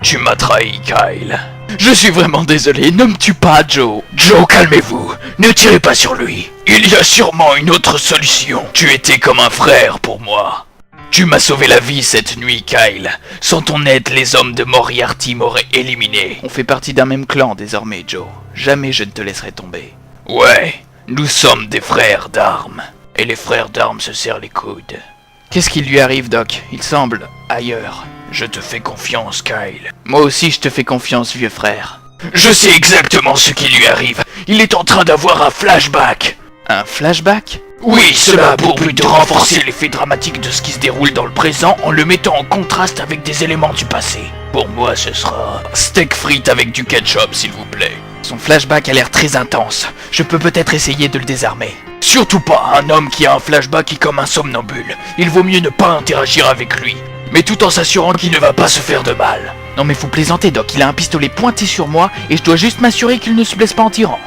Tu m'as trahi, Kyle. Je suis vraiment désolé, ne me tue pas, Joe. Joe, calmez-vous. Ne tirez pas sur lui. Il y a sûrement une autre solution. Tu étais comme un frère pour moi. Tu m'as sauvé la vie cette nuit, Kyle. Sans ton aide, les hommes de Moriarty m'auraient éliminé. On fait partie d'un même clan désormais, Joe. Jamais je ne te laisserai tomber. Ouais, nous sommes des frères d'armes. Et les frères d'armes se serrent les coudes. Qu'est-ce qui lui arrive, Doc? Il semble ailleurs. Je te fais confiance, Kyle. Moi aussi, je te fais confiance, vieux frère. Je sais exactement ce qui lui arrive. Il est en train d'avoir un flashback. Un flashback? Oui, cela a pour but de renforcer l'effet dramatique de ce qui se déroule dans le présent en le mettant en contraste avec des éléments du passé. Pour moi, ce sera steak frites avec du ketchup, s'il vous plaît. Son flashback a l'air très intense. Je peux peut-être essayer de le désarmer. Surtout pas, un homme qui a un flashback est comme un somnambule. Il vaut mieux ne pas interagir avec lui, mais tout en s'assurant qu'il ne va pas se faire de mal. Non mais faut plaisanter, Doc, il a un pistolet pointé sur moi et je dois juste m'assurer qu'il ne se blesse pas en tirant.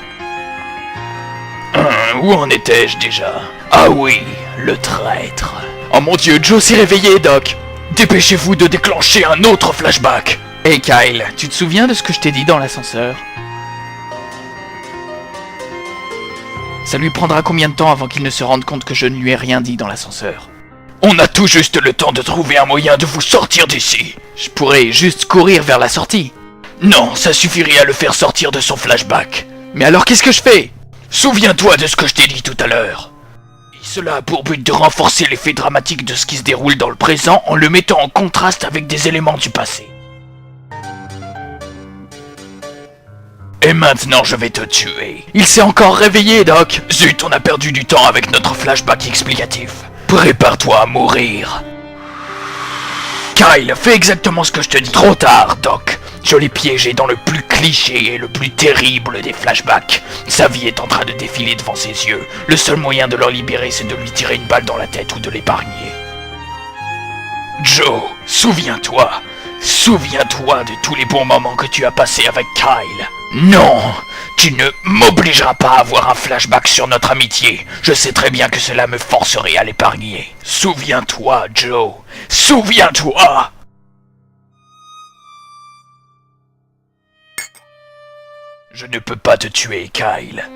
Où en étais-je déjà? Ah oui, le traître. Oh mon dieu, Joe s'est réveillé, Doc. Dépêchez-vous de déclencher un autre flashback. Hey Kyle, tu te souviens de ce que je t'ai dit dans l'ascenseur? Ça lui prendra combien de temps avant qu'il ne se rende compte que je ne lui ai rien dit dans l'ascenseur? On a tout juste le temps de trouver un moyen de vous sortir d'ici. Je pourrais juste courir vers la sortie. Non, ça suffirait à le faire sortir de son flashback. Mais alors qu'est-ce que je fais? Souviens-toi de ce que je t'ai dit tout à l'heure. Cela a pour but de renforcer l'effet dramatique de ce qui se déroule dans le présent en le mettant en contraste avec des éléments du passé. Et maintenant je vais te tuer. Il s'est encore réveillé, Doc. Zut, on a perdu du temps avec notre flashback explicatif. Prépare-toi à mourir. Kyle, fais exactement ce que je te dis. Trop tard, Doc. Je l'ai piégé dans le plus cliché et le plus terrible des flashbacks. Sa vie est en train de défiler devant ses yeux. Le seul moyen de le libérer, c'est de lui tirer une balle dans la tête ou de l'épargner. Joe, souviens-toi. Souviens-toi de tous les bons moments que tu as passés avec Kyle. Non, tu ne m'obligeras pas à avoir un flashback sur notre amitié. Je sais très bien que cela me forcerait à l'épargner. Souviens-toi, Joe. Souviens-toi. Je ne peux pas te tuer, Kyle.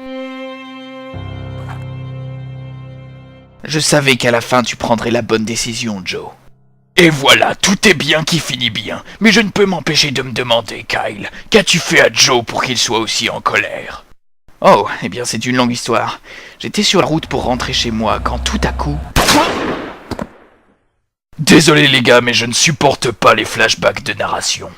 Je savais qu'à la fin tu prendrais la bonne décision, Joe. Et voilà, tout est bien qui finit bien. Mais je ne peux m'empêcher de me demander, Kyle, qu'as-tu fait à Joe pour qu'il soit aussi en colère? Oh, eh bien c'est une longue histoire. J'étais sur la route pour rentrer chez moi quand tout à coup... Désolé les gars, mais je ne supporte pas les flashbacks de narration.